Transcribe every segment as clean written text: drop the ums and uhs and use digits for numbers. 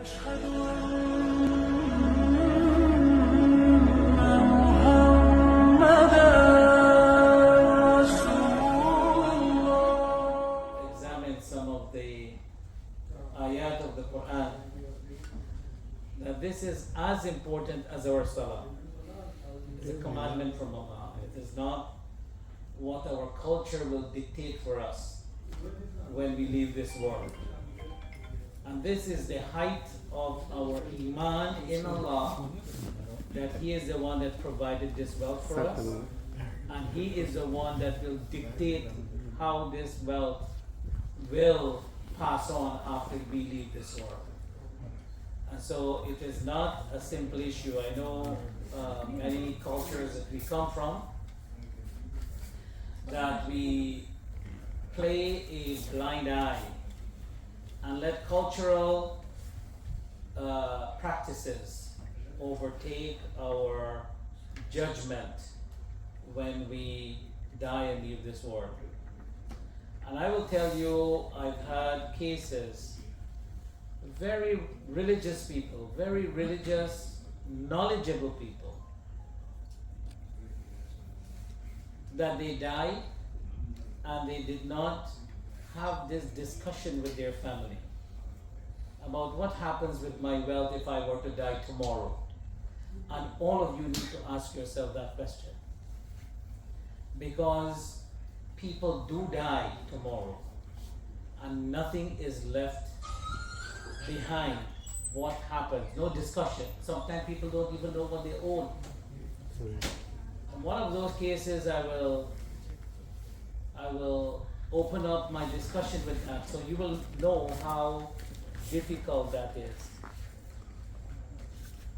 أشهد أن محمدًا رسول الله. Examine some of the ayat of the Quran. Now this is as important as our salah. It's a commandment from Allah. It is not what our culture will dictate for us when we leave this world. And this is the height of our iman in Allah, that He is the one that provided this wealth for us, and He is the one that will dictate how this wealth will pass on after we leave this world. And so it is not a simple issue. I know many cultures that we come from, that we play a blind eye and let cultural practices overtake our judgment when we die and leave this world. And I will tell you, I've had cases, very religious people, very religious, knowledgeable people, that they died and they did not have this discussion with their family about what happens with my wealth if I were to die tomorrow. And all of you need to ask yourself that question, because people do die tomorrow and nothing is left behind. What happens? No discussion. Sometimes people don't even know what they own. In one of those cases, I will open up my discussion with that, so you will know how difficult that is.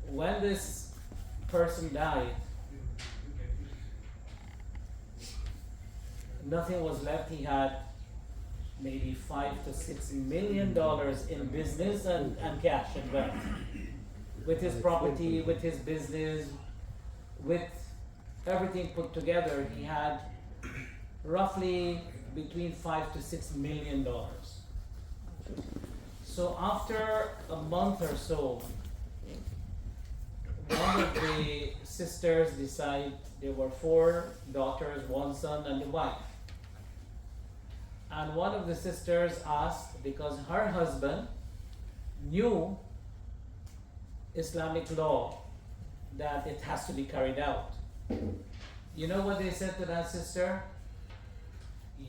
When this person died, nothing was left. He had maybe $5 to $6 million in business and cash and wealth. With his property, with his business, with everything put together, he had roughly between $5 to $6 million. So after a month or so, one of the sisters decided, there were 4 daughters, 1 son and a wife. And one of the sisters asked, because her husband knew Islamic law, that it has to be carried out. You know what they said to that sister?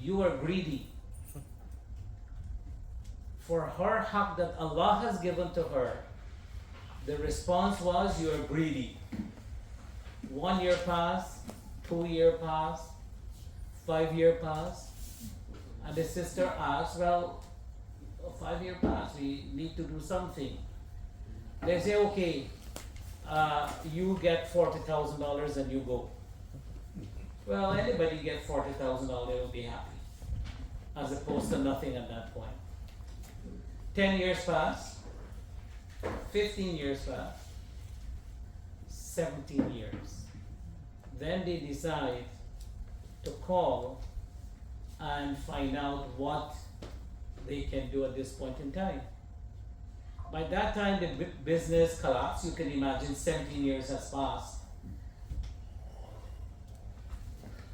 You are greedy. For her haqq that Allah has given to her, the response was, you are greedy. 1 year passed, 2 year passed, 5 year passed, and the sister asked, well, 5 year passed, we need to do something. They say, okay, you get $40,000 and you go. Well, anybody get $40,000, they will be happy, as opposed to nothing at that point. 10 years pass, 15 years pass, 17 years. Then they decide to call and find out what they can do at this point in time. By that time, the business collapsed. You can imagine 17 years has passed.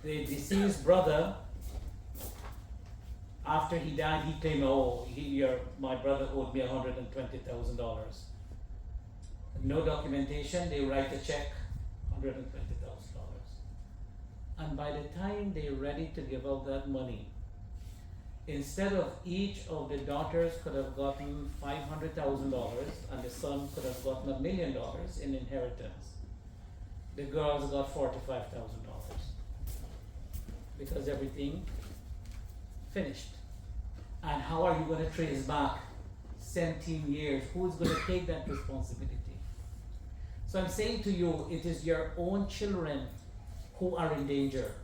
The deceased brother, after he died, he claimed, my brother owed me $120,000. No documentation, they write a check, $120,000. And by the time they're ready to give out that money, instead of each of the daughters could have gotten $500,000 and the son could have gotten $1 million in inheritance, the girls got $45,000 because everything finished. And how are you going to trace back 17 years? Who's going to take that responsibility? So I'm saying to you, it is your own children who are in danger,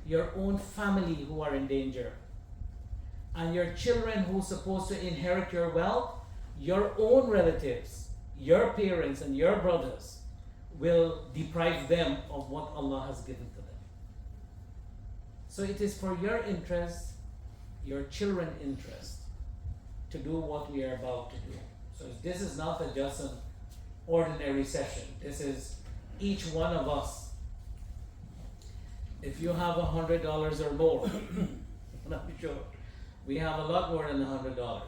your own family who are in danger, and your children who are supposed to inherit your wealth, your own relatives, your parents and your brothers will deprive them of what Allah has given to them. So it is for your interest, your children's interest, to do what we are about to do. So this is not just an ordinary session. This is each one of us. If you have $100 or more, and I'm sure we have a lot more than $100.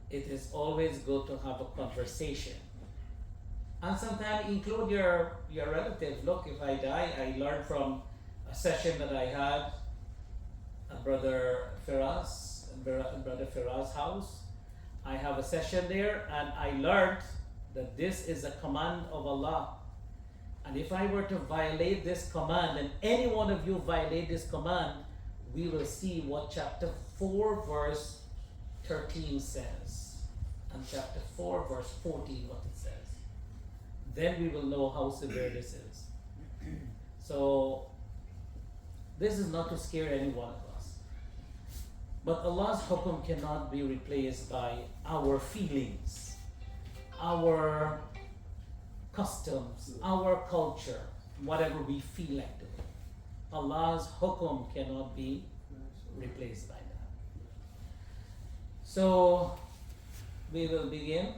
It is always good to have a conversation. And sometimes include your relatives. Look, if I die, I learned from a session that I had at Brother Firaz's house. I have a session there, and I learned that this is a command of Allah. And if I were to violate this command, and any one of you violate this command, we will see what chapter 4 verse 13 says, and chapter 4 verse 14 what it says. Then we will know how severe this is. So this is not to scare any one of us. But Allah's hukum cannot be replaced by our feelings, our customs, our culture, whatever we feel like doing. Allah's hukum cannot be replaced by that. So we will begin.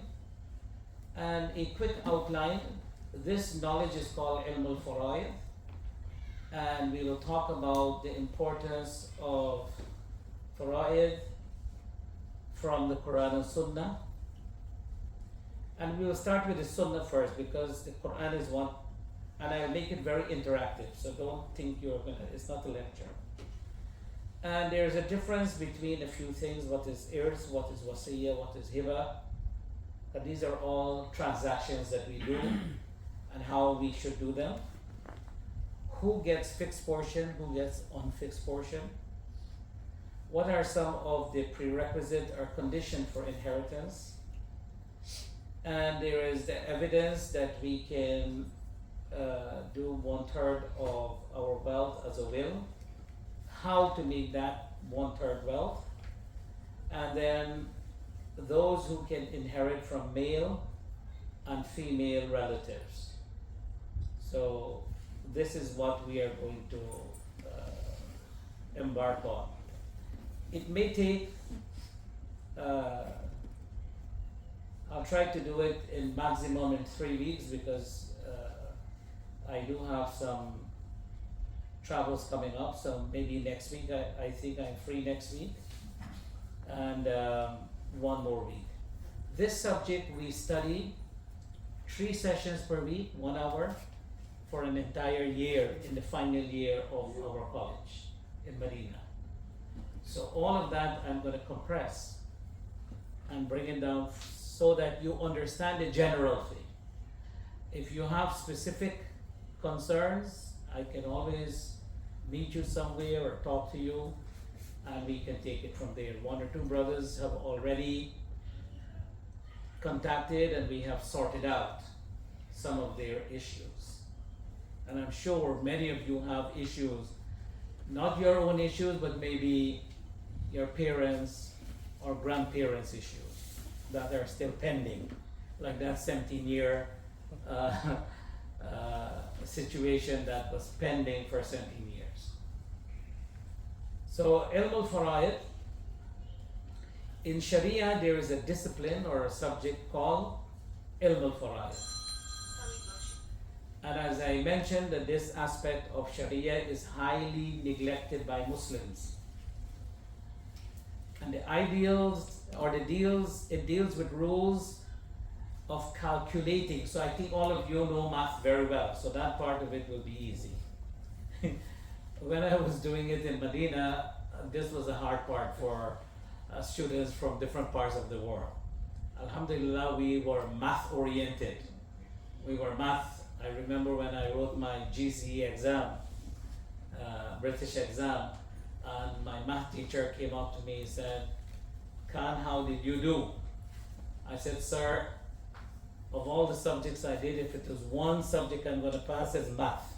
And a quick outline. This knowledge is called Ilm al-Fara'id, and we will talk about the importance of Fara'id from the Quran and Sunnah. And we will start with the Sunnah first, because the Quran is one, and I will make it very interactive, so don't think it's not a lecture. And there is a difference between a few things: what is irs, what is wasiyah, what is hiba. But these are all transactions that we do and how we should do them. Who gets fixed portion, who gets unfixed portion? What are some of the prerequisite or condition for inheritance? And there is the evidence that we can do 1/3 of our wealth as a will. How to make that 1/3 wealth? And then those who can inherit from male and female relatives. So this is what we are going to embark on. It may take, I'll try to do it in maximum in 3 weeks, because I do have some travels coming up, so maybe next week. I think I'm free next week, and 1 more week. This subject we study 3 sessions per week, 1 hour, for an entire year in the final year of our college in Medina. So all of that I'm going to compress and bring it down so that you understand the general thing. If you have specific concerns, I can always meet you somewhere or talk to you, and we can take it from there. 1 or 2 brothers have already contacted, and we have sorted out some of their issues. And I'm sure many of you have issues, not your own issues, but maybe your parents or grandparents' issues that are still pending, like that 17-year situation that was pending for 17 years. So Ilm al-Fara'id, in Sharia there is a discipline or a subject called Ilm al-Fara'id. And as I mentioned, that this aspect of Sharia is highly neglected by Muslims. And the ideals or it deals with rules of calculating. So I think all of you know math very well, so that part of it will be easy. When I was doing it in Medina, this was a hard part for students from different parts of the world. Alhamdulillah, we were math oriented. I remember when I wrote my GCE exam, British exam, and my math teacher came up to me and said, "Khan, how did you do?" I said, "Sir, of all the subjects I did, if it was one subject I'm going to pass, it's math."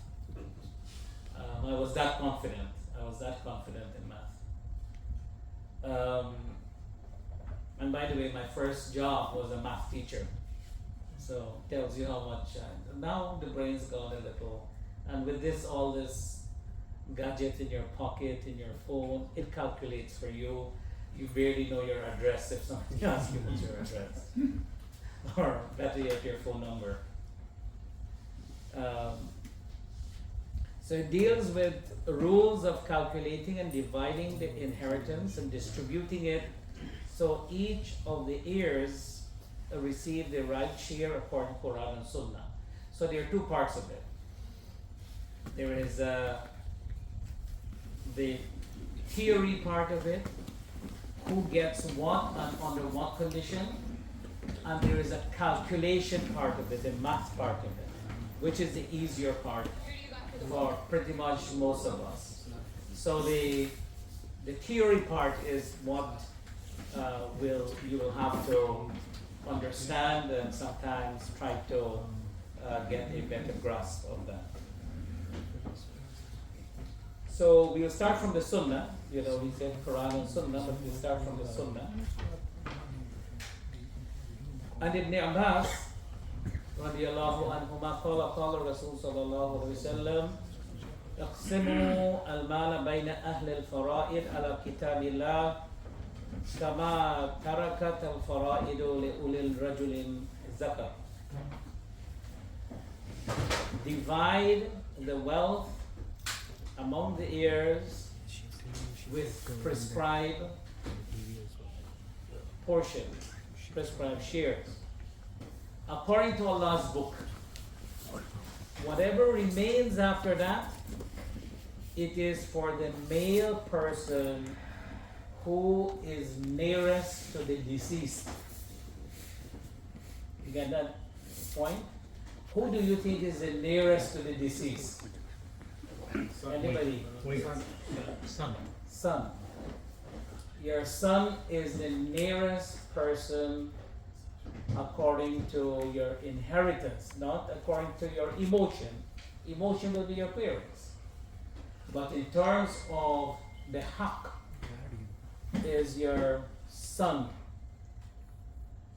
I was that confident. In math. And by the way, my first job was a math teacher. So tells you how much. Now the brain's gone a little, and with all this gadget in your pocket, in your phone, it calculates for you. you barely know your address if somebody asks you what's your address. Or better yet, your phone number. So it deals with rules of calculating and dividing the inheritance and distributing it so each of the heirs receive the right share according to Quran and Sunnah. So there are two parts of it. There is the theory part of it, who gets what and under what condition, and there is a calculation part of it, the math part of it, which is the easier part for pretty much most of us. So the theory part is what you will have to understand and sometimes try to get a better grasp of that. So we'll start from the Sunnah. We said Quran and Sunnah, but we'll start from the Sunnah. And Ibn Abbas radiyallahu anhuma qala Rasul sallallahu alayhi wa sallam اقسموا المال بين أهل الفرائض على كتاب الله كما تركت الفرائض لأولي الرجل الذكر. Divide the wealth among the heirs with prescribed portions, prescribed shares, according to Allah's book. Whatever remains after that, it is for the male person who is nearest to the deceased. You get that point? Who do you think is the nearest to the deceased? Anybody? Son. Your son is the nearest person according to your inheritance, not according to your emotion. Emotion will be your parents. But in terms of the haqq, is your son.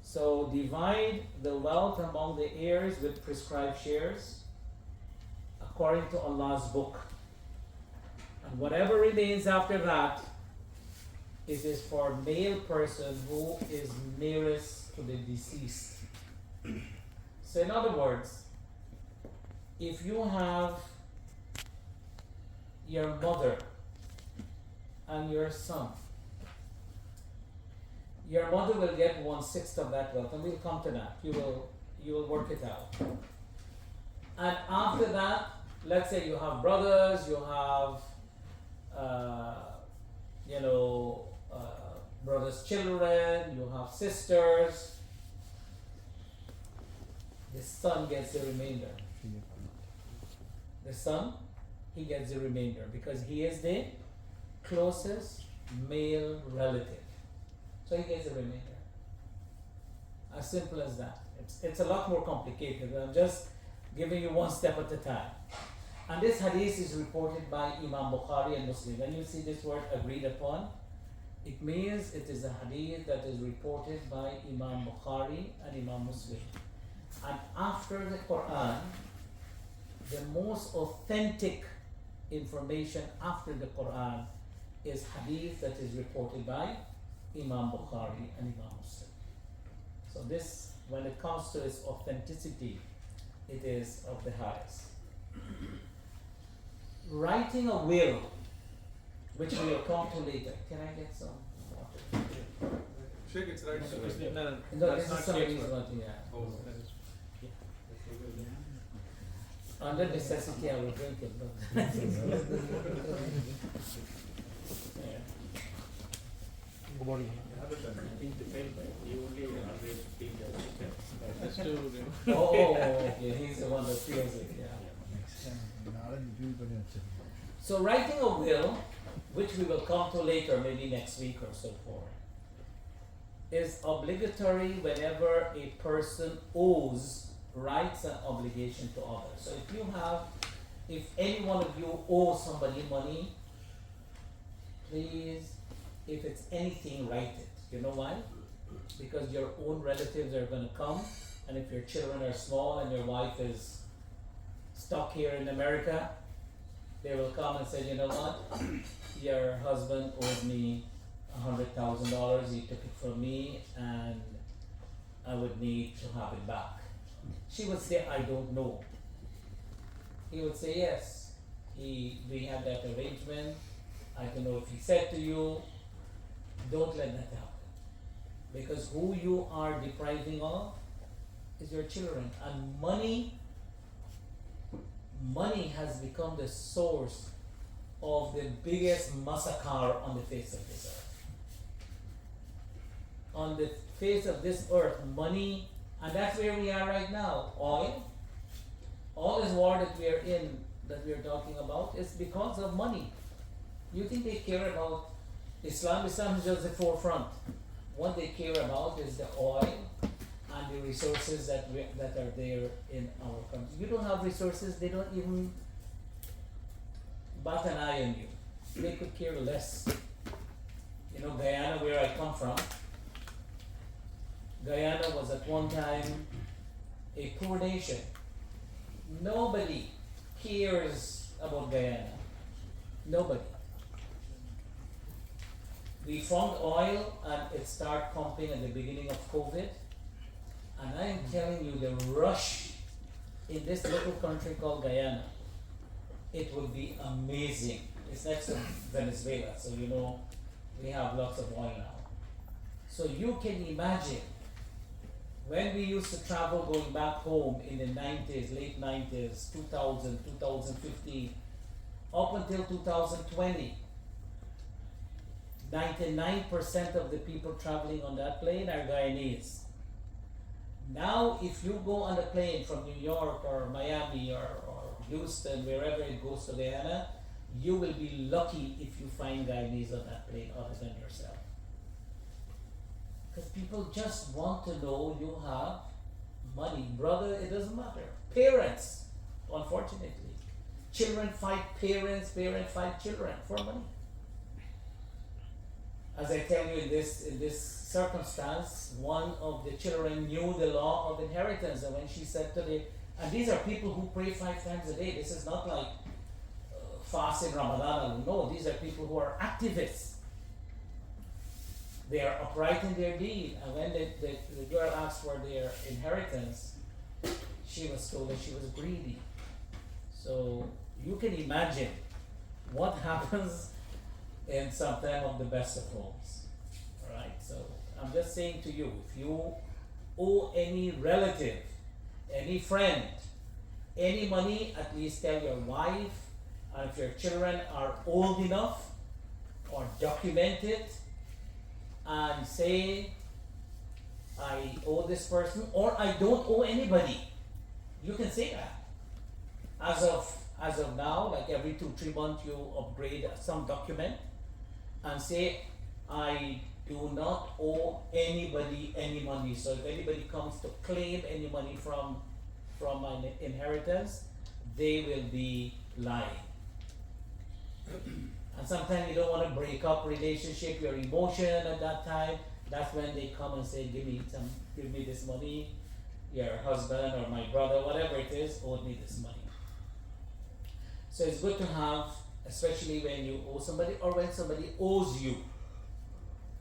So divide the wealth among the heirs with prescribed shares according to Allah's book. And whatever remains after that, it is for male person who is nearest to the deceased. So in other words, if you have your mother and your son, your mother will get 1/6 of that wealth, and we'll come to that. You will work it out. And after that, let's say you have brothers, you have brothers' children, you have sisters. The son gets the remainder. The son, he gets the remainder because he is the closest male relative. So he gets the remainder. As simple as that. It's a lot more complicated, but I'm just giving you one step at a time. And this hadith is reported by Imam Bukhari and Muslim. When you see this word agreed upon, it means it is a hadith that is reported by Imam Bukhari and Imam Muslim. And after the Quran, the most authentic information after the Quran is hadith that is reported by Imam Bukhari and Imam Muslim. So this, when it comes to its authenticity, it is of the highest. Writing a will, which we will come to later. Can I get some water? Sheikh, it's right. No, this is somebody's water, yeah. Oh. Under necessity, I will drink it. But yeah. Good morning. Oh, okay. He's the one that feels it. Yeah. So writing a will, which we will come to later, maybe next week or so forth, is obligatory whenever a person owes rights and obligation to others. So if any one of you owe somebody money, please, if it's anything, write it. You know why? Because your own relatives are going to come, and if your children are small and your wife is stuck here in America, they will come and say, you know what, your husband owes me $100,000, he took it from me, and I would need to have it back. She would say, I don't know. He would say, yes, we had that arrangement. I don't know if he said to you, don't let that happen. Because who you are depriving of is your children. And money has become the source of the biggest massacre on the face of this earth. On the face of this earth, money, and that's where we are right now. Oil, all this war that we are in, that we are talking about, is because of money. You think they care about Islam? Islam is just the forefront. What they care about is the oil and the resources that are there in our country. You don't have resources, they don't even bat an eye on you. They could care less. You know, Guyana, where I come from, Guyana was at one time a poor nation. Nobody cares about Guyana. Nobody. We found oil and it started pumping at the beginning of COVID. And I am telling you, the rush in this little country called Guyana, it will be amazing. It's next to Venezuela, so you know we have lots of oil now. So you can imagine when we used to travel going back home in the 90s, late 90s, 2000, 2015, up until 2020, 99% of the people traveling on that plane are Guyanese. Now, if you go on the plane from New York or Miami or Houston, wherever it goes to Guyana, you will be lucky if you find Guyanese on that plane other than yourself. Because people just want to know you have money. Brother, it doesn't matter. Parents, unfortunately. Children fight parents, parents fight children for money. As I tell you, in this circumstance, one of the children knew the law of inheritance, and when she said to the, and these are people who pray 5 times a day. This is not like fast in Ramadan. No, these are people who are activists. They are upright in their deed, and when the girl asked for their inheritance, she was told that she was greedy. So you can imagine what happens in sometimes of the best of homes. Alright, so I'm just saying to you, if you owe any relative, any friend, any money, at least tell your wife, and if your children are old enough, or document it, and say, I owe this person, or I don't owe anybody. You can say that. As of now, like every 2-3 months, you upgrade some document and say, I do not owe anybody any money. So if anybody comes to claim any money from my inheritance, they will be lying. And sometimes you don't want to break up relationship, your emotion at that time. That's when they come and say, give me this money. Your husband or my brother, whatever it is, owed me this money. So it's good to have, especially when you owe somebody or when somebody owes you.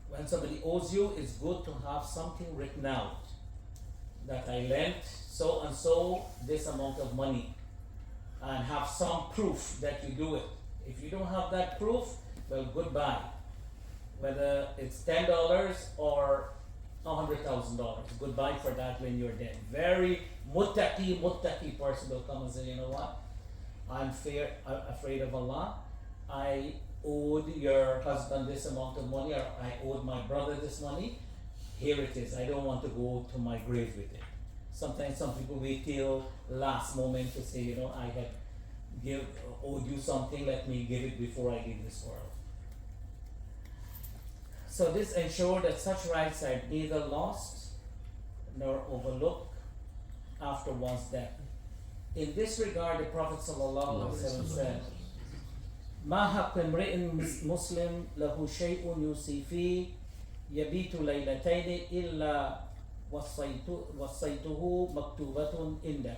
When somebody owes you, it's good to have something written out. That I lent so and so this amount of money. And have some proof that you do it. If you don't have that proof, well, goodbye. Whether it's $10 or $100,000, goodbye for that when you're dead. Very muttaqi person will come and say, you know what? I'm afraid of Allah. I owed your husband this amount of money, or I owed my brother this money. Here it is. I don't want to go to my grave with it. Sometimes some people wait till last moment to say, you know, I had owed you something, let me give it before I leave this world. So this ensured that such rights are neither lost nor overlooked after one's death. In this regard, the Prophet ﷺ said, ما حق امرئ مسلم له شيء يوصي فيه يبيت ليلتين إلا وصيته مكتوبة عنده.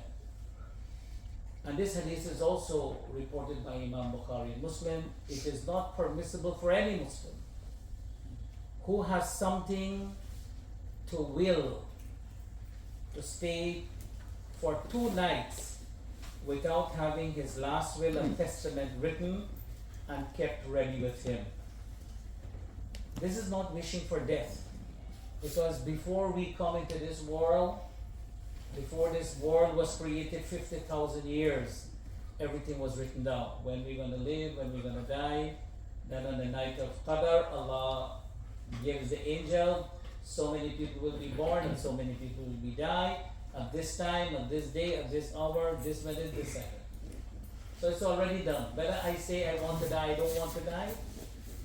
And this hadith is also reported by Imam Bukhari and Muslim. It is not permissible for any Muslim who has something to will to stay for 2 nights without having his last will and testament written and kept ready with him. This is not wishing for death, because before we come into this world, before this world was created 50,000 years, everything was written down. When we're going to live, when we're going to die. Then on the night of Qadr, Allah gives the angel, so many people will be born and so many people will be die at this time, at this day, at this hour, this minute, this second. So it's already done. Whether I say I want to die, I don't want to die,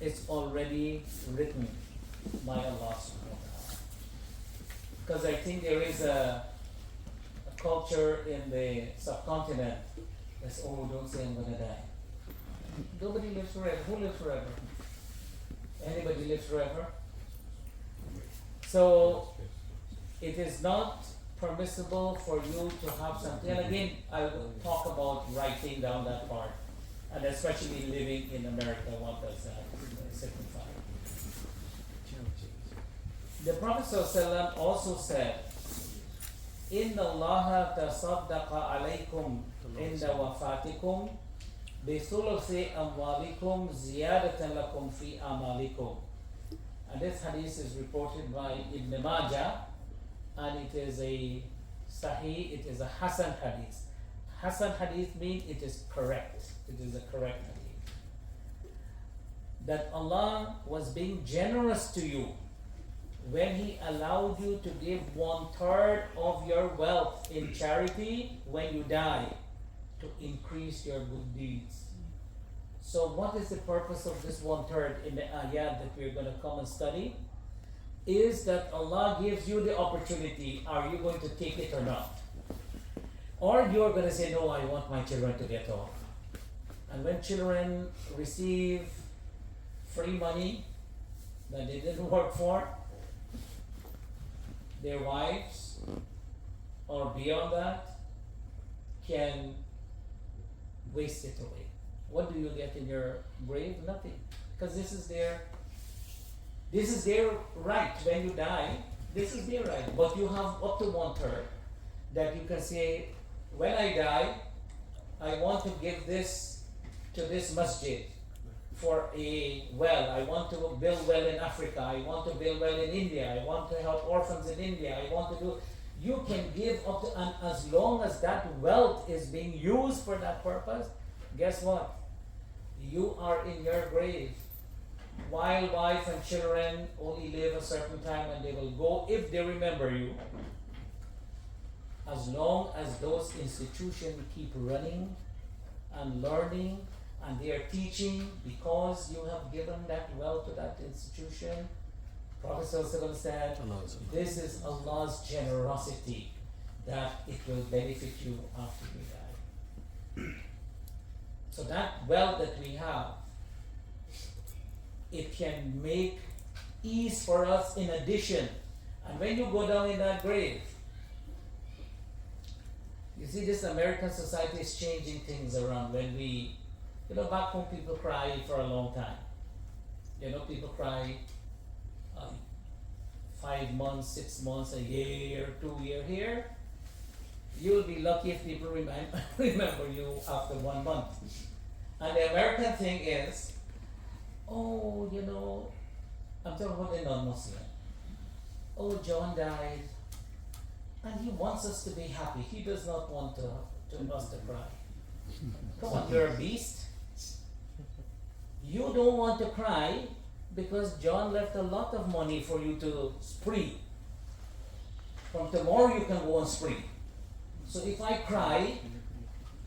it's already written by Allah subhanahu wa ta'ala. Because I think there is a culture in the subcontinent that's, oh, don't say I'm gonna die. Nobody lives forever. Who lives forever? Anybody lives forever? So it is not permissible for you to have something. And again, I will talk about writing down that part, and especially living in America, what does that signify? The Prophet ﷺ also said, إِنَّ اللَّهَ تَصَدَّقَ عَلَيْكُمْ عِنْدَ وَفَاتِكُمْ بِثُلُثِ أَمْوَالِكُمْ زِيَادَةً لَكُمْ فِي أَعْمَالِكُمْ. And this hadith is reported by Ibn Majah, and it is a Sahih, it is a Hasan hadith. Hasan hadith means it is correct. It is a correct hadith. That Allah was being generous to you when He allowed you to give 1/3 of your wealth in charity when you die, to increase your good deeds. So what is the purpose of this 1/3 in the ayat that we're going to come and study? Is that Allah gives you the opportunity. Are you going to take it or not? Or you're going to say, no, I want my children to get off. And when children receive free money that they didn't work for, their wives, or beyond that, can waste it away. What do you get in your grave? Nothing. Because this is their right. When you die, this is their right. But you have up to 1/3 that you can say, when I die, I want to give this to this masjid for a well. I want to build well in Africa. I want to build well in India. I want to help orphans in India. I want to do. You can give up to, and as long as that wealth is being used for that purpose, guess what? You are in your grave. While wife and children only live a certain time and they will go if they remember you. As long as those institutions keep running and learning and they are teaching because you have given that wealth to that institution, Prophet ﷺ said, this is Allah's generosity that it will benefit you after you die. So that wealth that we have, it can make ease for us in addition. And when you go down in that grave, you see this American society is changing things around. When we, back home people cry for a long time. People cry 5 months, 6 months, a year, 2 years here. You'll be lucky if people remember you after 1 month. And the American thing is, oh, I'm talking about the non-Muslim. Oh, John died, and he wants us to be happy. He does not want us to cry. Come on, you're a beast. You don't want to cry because John left a lot of money for you to spree. From tomorrow you can go on spree. So if I cry,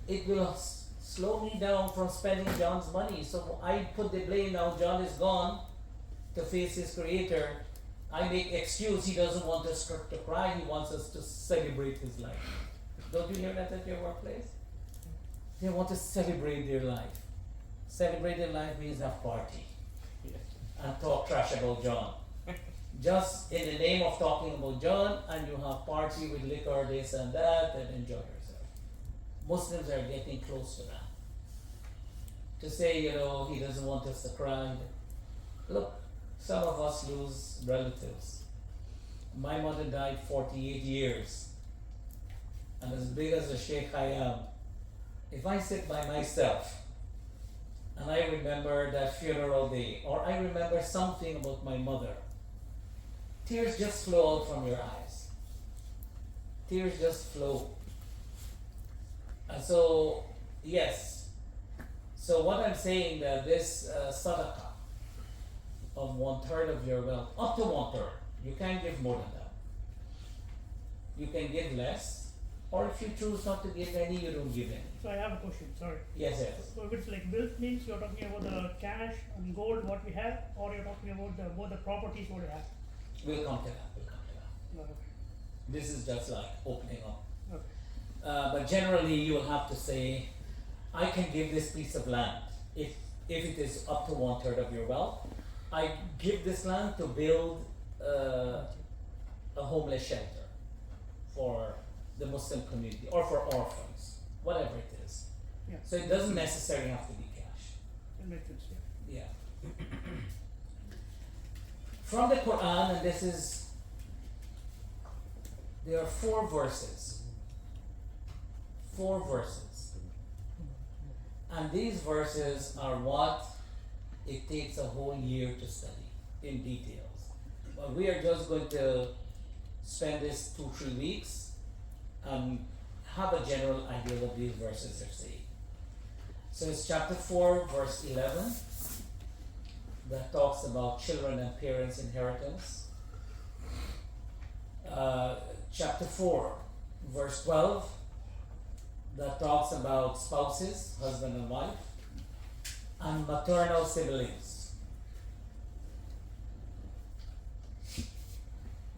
it will slow me down from spending John's money. So I put the blame now. John is gone to face his creator. I make excuse. He doesn't want us to cry. He wants us to celebrate his life. Don't you hear that at your workplace? They want to celebrate their life. Celebrate their life means have party and talk trash about John. Just in the name of talking about John, and you have party with liquor, this and that, and enjoy yourself. Muslims are getting close to that. To say, he doesn't want us to cry. Look, Some of us lose relatives. My mother died 48 years, and as big as the sheikh I am, if I sit by myself and I remember that funeral day, or I remember something about my mother, tears just flow out from your eyes. Tears just flow. And so, yes. So what I'm saying that this sadaqah of 1/3 of your wealth, up to 1/3, you can't give more than that. You can give less, or if you choose not to give any, you don't give any. So I have a question, sorry. Yes, yes. So if it's like wealth means you're talking about the cash and gold what we have, or you're talking about both the properties what we have? We'll come to that. We'll come to that. No, okay. This is just like opening up. Okay. But generally, you will have to say, I can give this piece of land if it is up to 1/3 of your wealth. I give this land to build a homeless shelter for the Muslim community or for orphans, whatever it is. Yeah. So it doesn't necessarily have to be cash. That makes sense, yeah. Yeah. From the Quran, and there are 4 verses. 4 verses. And these verses are what it takes a whole year to study in details. But we are just going to spend this 2-3 weeks and have a general idea what these verses are saying. So it's chapter 4, verse 11, that talks about children and parents' inheritance. Chapter 4, verse 12, that talks about spouses, husband and wife, and maternal siblings.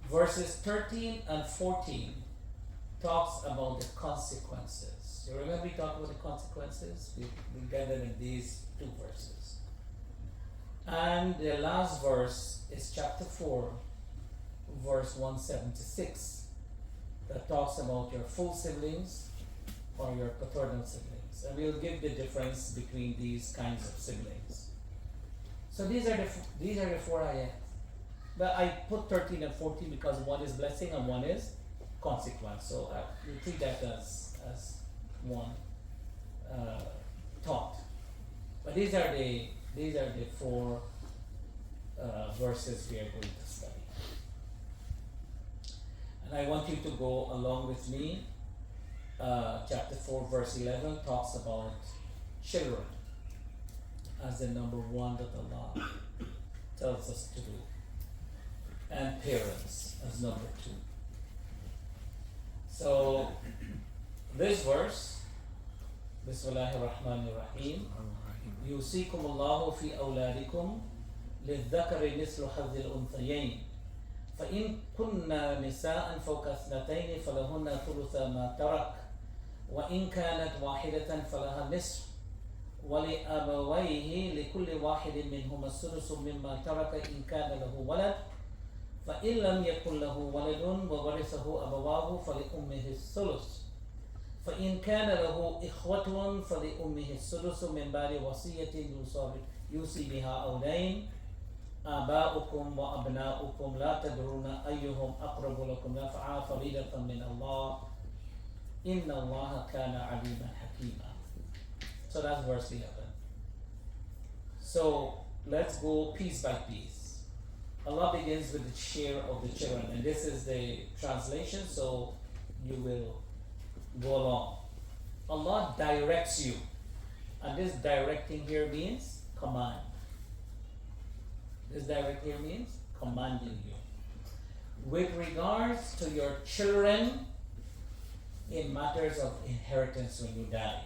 Verses 13 and 14 talks about the consequences. You remember we talked about the consequences? We gathered in these 2 verses. And the last verse is chapter 4, verse 176, that talks about your full siblings or your paternal siblings. And we'll give the difference between these kinds of siblings. So these are the 4 ayat. But I put 13 and 14 because one is blessing and one is consequence. So we treat that as one thought. But these are the 4 verses we are going to study. And I want you to go along with me. Chapter 4, verse 11 talks about children as the number 1 that Allah tells us to do, and parents as number 2. So this verse, Bismillahir Rahmanir Rahim, يوصيكم الله في أولادكم للذكر مثل حظ الأنثيين فإن كن نساء فوق 2 فلهن ثلث ما ترك وإن كانت واحدة فلها النصف ولأبويه لكل واحد منهما السدس مما ترك إن كان له ولد فإن لم يكن له ولد وورثه أبواه فلأمه الثلث فإن كان له إخوة فلأمه السدس من بعد وصية يوصي بها أو دين آباؤكم وأبناؤكم لا تدرون أيهم أقرب لكم نفعا فريضة من الله إن الله كان عليما حكيما. So that's verse 11. So let's go piece by piece. Allah begins with the share of the children, and this is the translation, so you will go along. Allah directs you, and this directing here means command. This direct here means commanding you. With regards to your children in matters of inheritance when you die,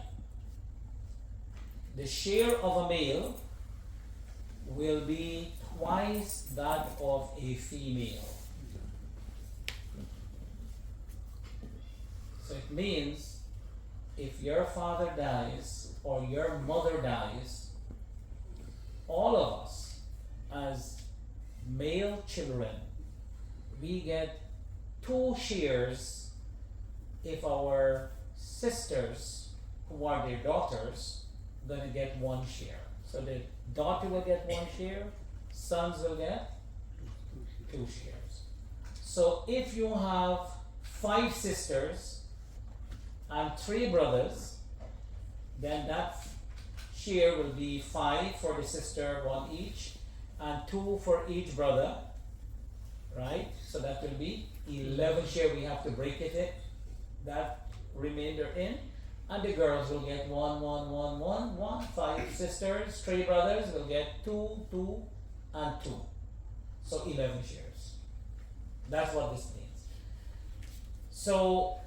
the share of a male will be twice that of a female. So it means if your father dies or your mother dies, all of us as male children, we get 2 shares if our sisters, who are their daughters, gonna get 1 share. So the daughter will get 1 share sons will get 2 shares. So if you have 5 sisters and 3 brothers, then that share will be 5 for the sister, 1 each, and 2 for each brother, right? So that will be 11 share. We have to break it, that remainder in, and the girls will get 1, 1, 1, 1, 1. 5 sisters, 3 brothers will get 2, 2, and 2. So 11 shares. That's what this means. So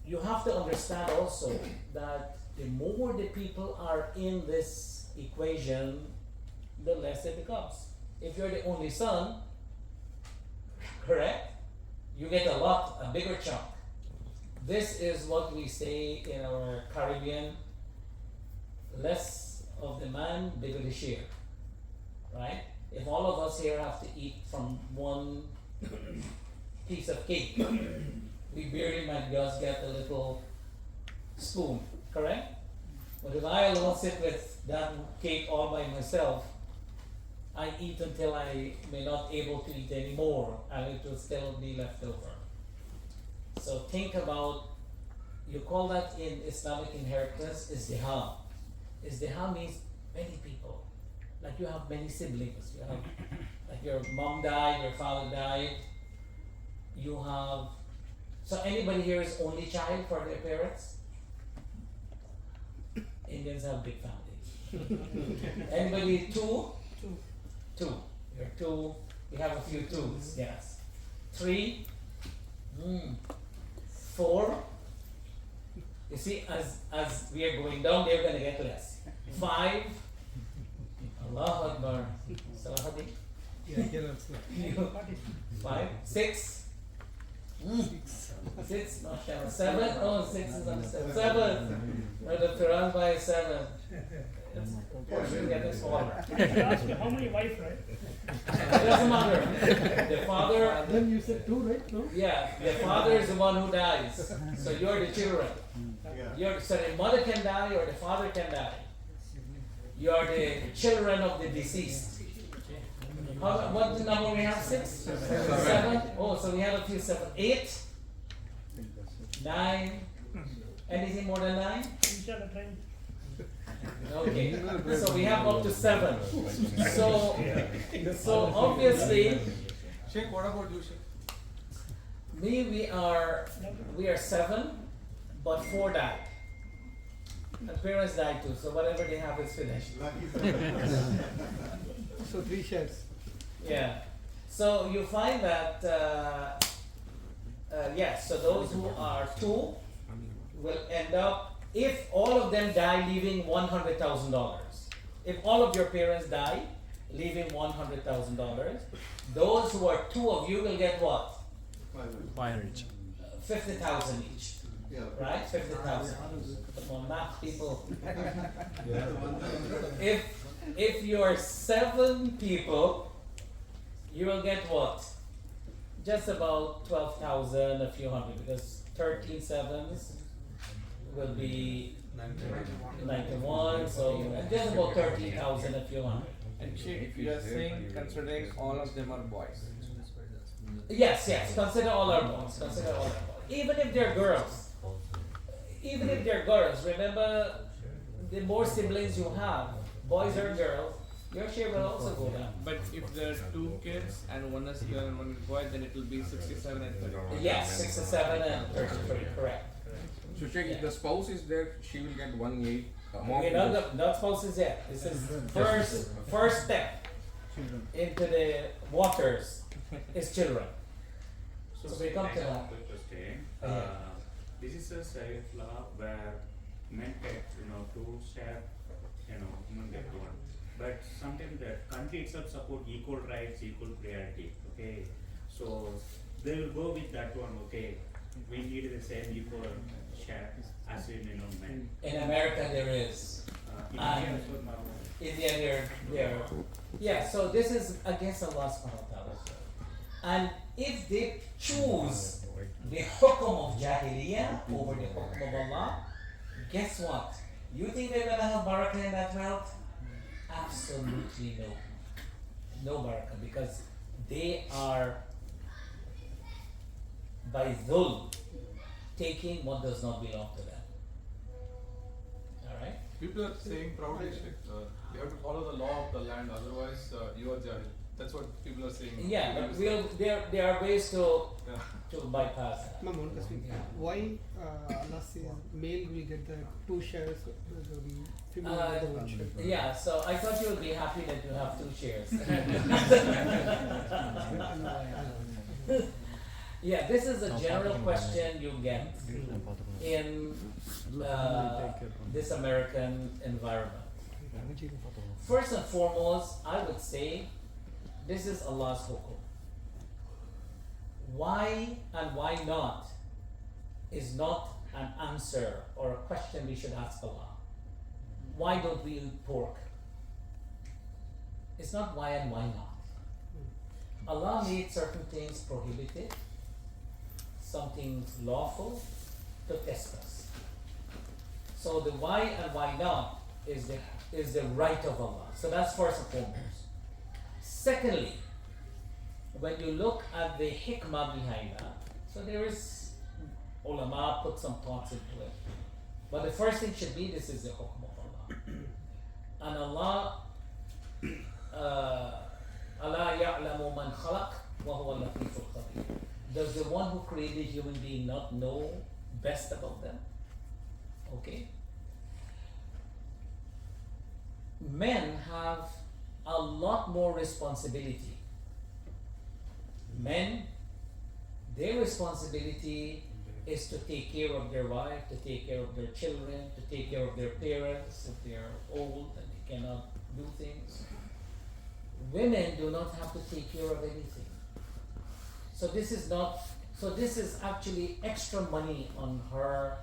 you have to understand also that the more the people are in this equation, the less it becomes. If you're the only son, correct, you get a bigger chunk. This is what we say in our Caribbean, less of the man, bigger the share, right? If all of us here have to eat from one piece of cake, we barely might just get a little spoon, correct? But if I alone sit with that cake all by myself, I eat until I may not able to eat anymore, and it will still be left over. So think about, you call that in Islamic inheritance izdiham. Izdiham means many people. Like you have many siblings. You have, like your mom died, your father died. You have, so anybody here is only child for their parents? Indians have big families. Anybody 2? 2. You're 2. We have a few 2s, yes. 3. 4. You see, as we are going down, they're gonna get less. 5. Allahu Akbar. Salahuddin. Yeah, I can answer. 5. 6. 6, mashallah. 7. Oh, 6 is on the 7. 7. Brother Firaz by 7. Portion getting smaller. I should ask you how many wives, right? It doesn't matter. The father, Then you said 2, right? No? yeah, the father is the one who dies. So you're the children. So the mother can die or the father can die. You're the children of the deceased. What number we have? 6? 7? Oh, so we have a few 7. 8? 9? Anything more than 9? Inshallah, trying. Okay, so we have up to 7. So obviously, Sheikh, what about you, Sheikh? we are 7, but 4 died. And parents died too, so whatever they have is finished. So 3 shares. Yeah. So you find that yes, so those who are 2 will end up, if all of them die leaving $100,000, if all of your parents die leaving $100,000, those who are 2 of you will get what? 500 each. 50,000 each, right? 50,000. Come on, math people. If you are 7 people, you will get what? Just about 12,000, a few hundred, because 13 sevens will be 91, so just about 30,000, a few hundred. And Sheikh, you are saying considering all of them are boys. Yes, consider all our boys, even if they're girls. Remember, the more siblings you have, boys or girls, your share will also go down. But if there are 2 kids and one is girl and one is boy, then it will be 67 and 30. Yes, 67 and 33, correct. So Sheikh, if the spouse is there, she will get 1/8. Okay, not spouses yet. This is first step into the waters is children. So we come to that. Quick question. Yeah. This is a Sharia law where men get, to share, women get one. But sometimes the country itself support equal rights, equal priority. Okay, so they will go with that one. Okay, we need the same equal share as in men. In America there is. In India also now. India there. Yeah, so this is against Allah subhanahu wa ta'ala. And if they choose the hukum of Jahiliyyah over the hukum of Allah, guess what? You think they're gonna have barakah in that wealth? Absolutely no. no barakah because they are by dhul taking what does not belong to them. Alright? People are saying proudly, they have to follow the law of the land, otherwise you are jahil. That's what people are saying. Yeah, but there are ways to bypass that. Ma'am, one question. Why Allah says male will get the 2 shares, the female will get the 1 share? Yeah, so I thought you would be happy that you have 2 shares. Yeah, this is a general question you get in this American environment. First and foremost, I would say this is Allah's hukum. Why and why not is not an answer or a question we should ask Allah. Why don't we eat pork? It's not why and why not. Allah made certain things prohibited, some things lawful to test us. So the why and why not is the right of Allah. So that's first and foremost. Secondly, when you look at the hikmah behind that, so there is ulama put some thoughts into it. But the first thing should be this is the hukm of Allah. And Allah أَلَا يَعْلَمُ مَنْ خَلَقَ وَهُوَ اللَّطِيفُ الْخَبِيرُ. Does the one who created human being not know best about them? Okay. Men have a lot more responsibility. Men, their responsibility is to take care of their wife, to take care of their children, to take care of their parents if they are old and they cannot do things. Women do not have to take care of anything. So this is actually extra money on her,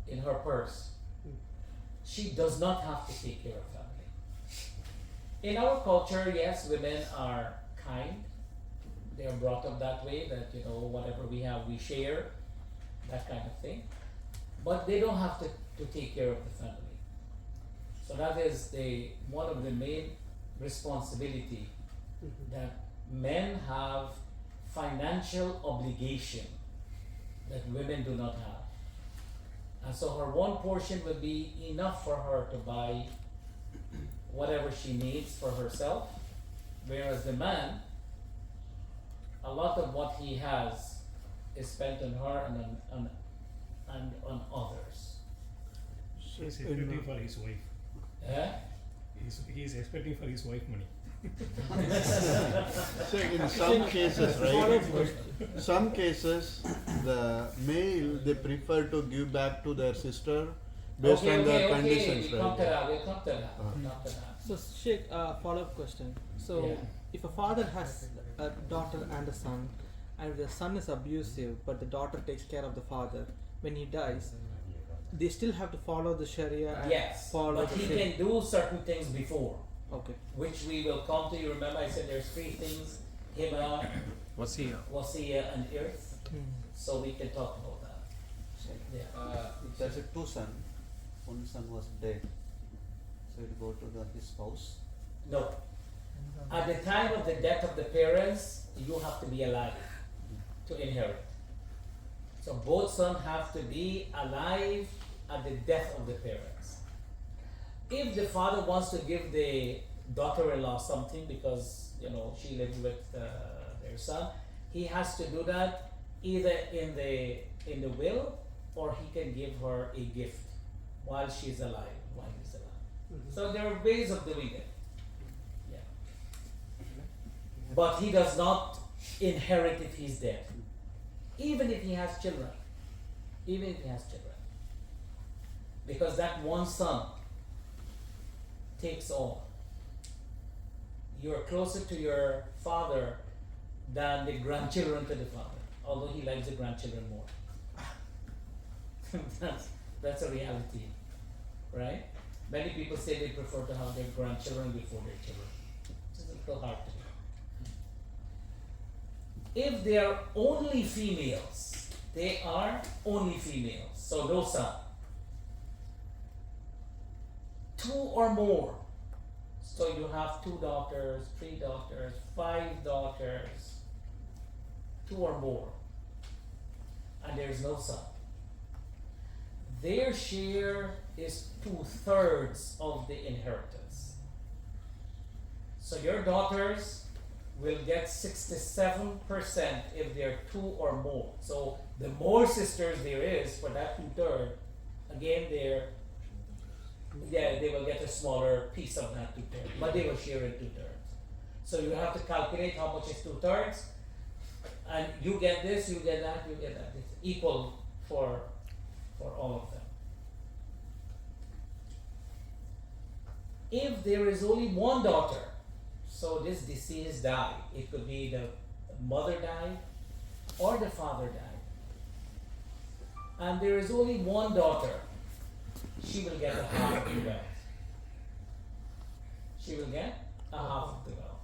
in her purse. She does not have to take care of family. In our culture, yes, women are kind. They are brought up that way, that whatever we have we share, that kind of thing. But they don't have to take care of the family. So that is one of the main responsibility, that men have financial obligation that women do not have. And so her one portion will be enough for her to buy whatever she needs for herself, whereas the man, a lot of what he has is spent on her and on others. He's expecting for his wife. Eh? He's expecting for his wife money. So in some cases, right? Some cases, the male they prefer to give back to their sister based on their conditions, We'll come to right? that. We'll come to that. We'll come to that. So Sheikh, follow-up question. So Yeah. if a father has a daughter and a son, and the son is abusive, but the daughter takes care of the father, when he dies, they still have to follow the Sharia and Yes, follow but the he faith. can do certain things before, Okay. which we will come to. You remember I said there's 3 things: Hiba, Wasiya. Wasiya, and Irth. So we can talk about that. Yeah. If there's a 2 sons, one son was dead, so it go to his spouse. No. At the time of the death of the parents, you have to be alive to inherit. So both sons have to be alive at the death of the parents. If the father wants to give the daughter-in-law something because she lives with their son, he has to do that either in the will, or he can give her a gift while she's alive, while he's alive. So there are ways of doing it. Yeah. But he does not inherit if he's dead. Even if he has children. Even if he has children. Because that one son takes all. You are closer to your father than the grandchildren to the father, although he likes the grandchildren more. That's a reality, right? Many people say they prefer to have their grandchildren before their children. It's a little hard to do. If they are only females, they are only females, so no son. 2 or more. So you have 2 daughters, 3 daughters, 5 daughters, 2 or more, and there is no son. Their share is 2/3 of the inheritance. So your daughters will get 67% if they're 2 or more. So the more sisters there is for that 2/3, again they will get a smaller piece of that 2/3, but they will share it 2/3. So you have to calculate how much is 2/3, and you get this, you get that, you get that. It's equal for all of them. If there is only one daughter, so this deceased died, it could be the mother died or the father died, and there is only one daughter, she will get a half of the wealth. She will get a half of the wealth.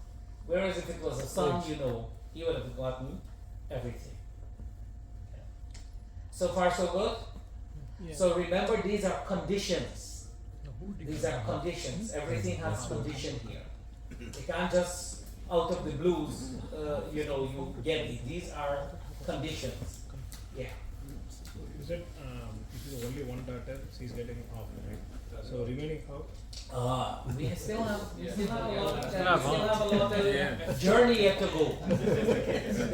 Whereas if it was a son, he would have gotten everything. Okay. So far so good? Yeah. So remember, these are conditions. These are conditions. Everything has condition here. You can't just out of the blues, you get it. These are conditions. Yeah. You said if you only one daughter, she's getting half, right? So remaining half. We still have a lot of journey yet to go.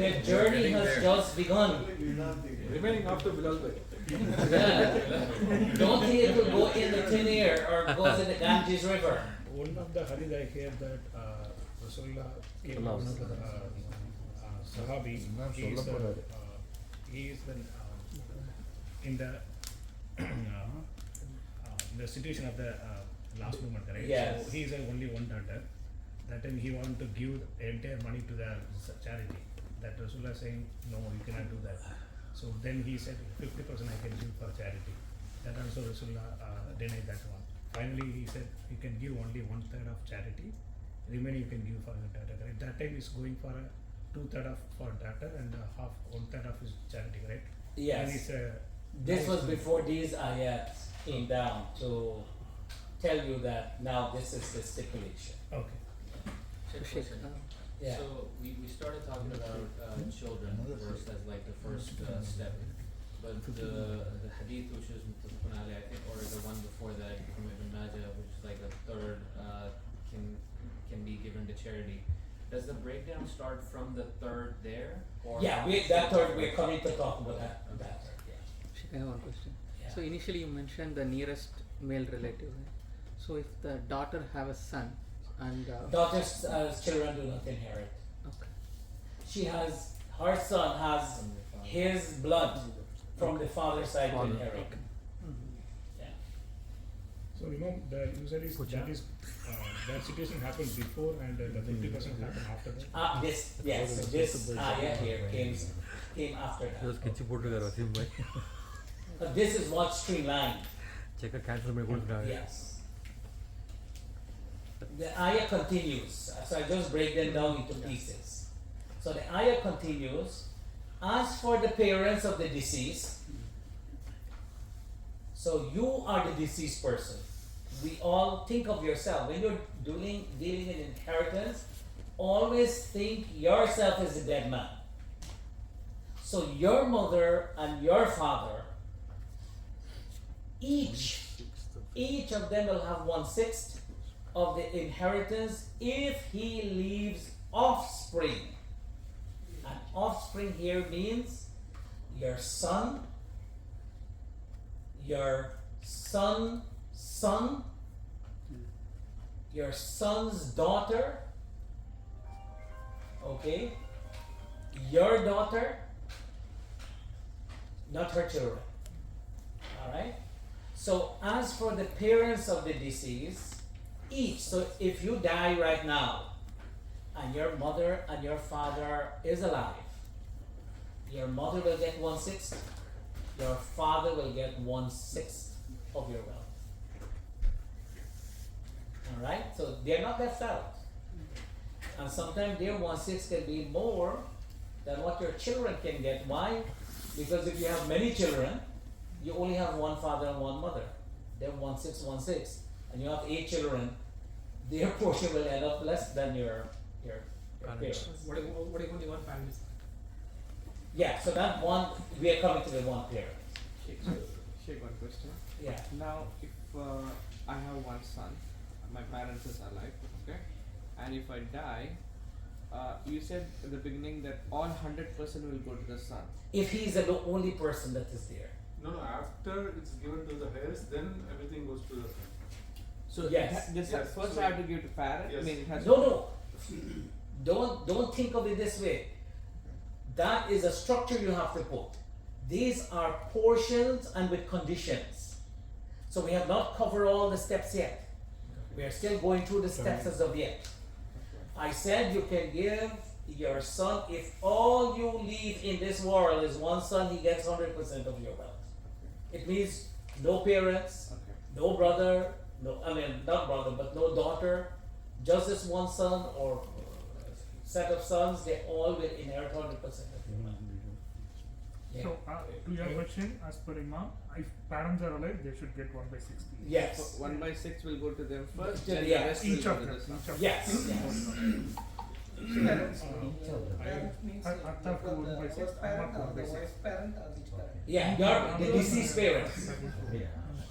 The journey has just begun. Remaining after Bilal Bhai. Yeah. Don't think it will go in the thin air or goes in the Ganges River. One of the hadith I hear that Rasulullah came one of the Sahabi. He is in the situation of the last moment, right? Yes. So he is only one daughter. That time he wanted to give the entire money to the charity. That Rasulullah saying, no, you cannot do that. So then he said 50% I can give for charity. That also Rasulullah denied that one. Finally he said you can give only 1/3 of charity, remaining you can give for the daughter. At that time he's going for a 2/3 of for daughter and 1/3 of his charity, right? Yes. And it's, This was before these ayats came down to tell you that now this is the stipulation. okay. Yeah. So we started talking about children first as like the first step, but the hadith which is Muttafaqun alayh, I think, or the one before that from Ibn Majah, which is like a third can be given to charity. Does the breakdown start from the third there? Or Yeah, that third we're coming to talk about that third. Yeah. I have one question. Yeah. So initially you mentioned the nearest male relative, right? So if the daughter have a son and Daughters' children do not inherit. okay. Her son has his blood from the father's side to inherit. Yeah. So you said that that situation happened before and the 50% happened after that. This ayah here came after that. But this is what streamlined. Yes. The ayah continues. So I just break them down into pieces. So the ayah continues. As for the parents of the deceased, so you are the deceased person. We all think of yourself. When you're dealing in inheritance, always think yourself as the dead man. So your mother and your father, each of them will have 1/6 of the inheritance if he leaves offspring. And offspring here means your son, your son, your son's daughter, okay, your daughter, not her children. Alright? So as for the parents of the deceased, each, so if you die right now and your mother and your father is alive, your mother will get 1/6, your father will get 1/6 of your wealth. Alright? So they're not left out. And sometimes their 1/6 can be more than what your children can get. Why? Because if you have many children, you only have one father and one mother. They're 1/6, 1/6. And you have 8 children, their portion will end up less than your parents. What do you want your family? Yeah, so that one, we are coming to the one parent. Sheikh, one question. Yeah. Now, if I have one son, my parents is alive, okay, and if I die, you said at the beginning that all 100% will go to the son. If he is the only person that is there. No, after it's given to the heirs, then everything goes to the son. So yes. First I have to give to parent. Yes. I mean, it has No. Don't think of it this way. That is a structure you have to put. These are portions and with conditions. So we have not covered all the steps yet. We are still going through the steps as of yet. I said you can give your son, if all you leave in this world is one son, he gets 100% of your wealth. It means no parents, no brother, not brother, but no daughter, just this one son or set of sons, they all will inherit 100% of your wealth. Yeah. So, to your question, as per Imam, if parents are alive, they should get 1/60. Yes. So 1/6 will go to them first, To then the- the rest Each will of go to them. the son. Each of Yes. them. Parents. Atta to 1/6, Amma to 1/6. Parent or which parent? Yeah, the deceased parents.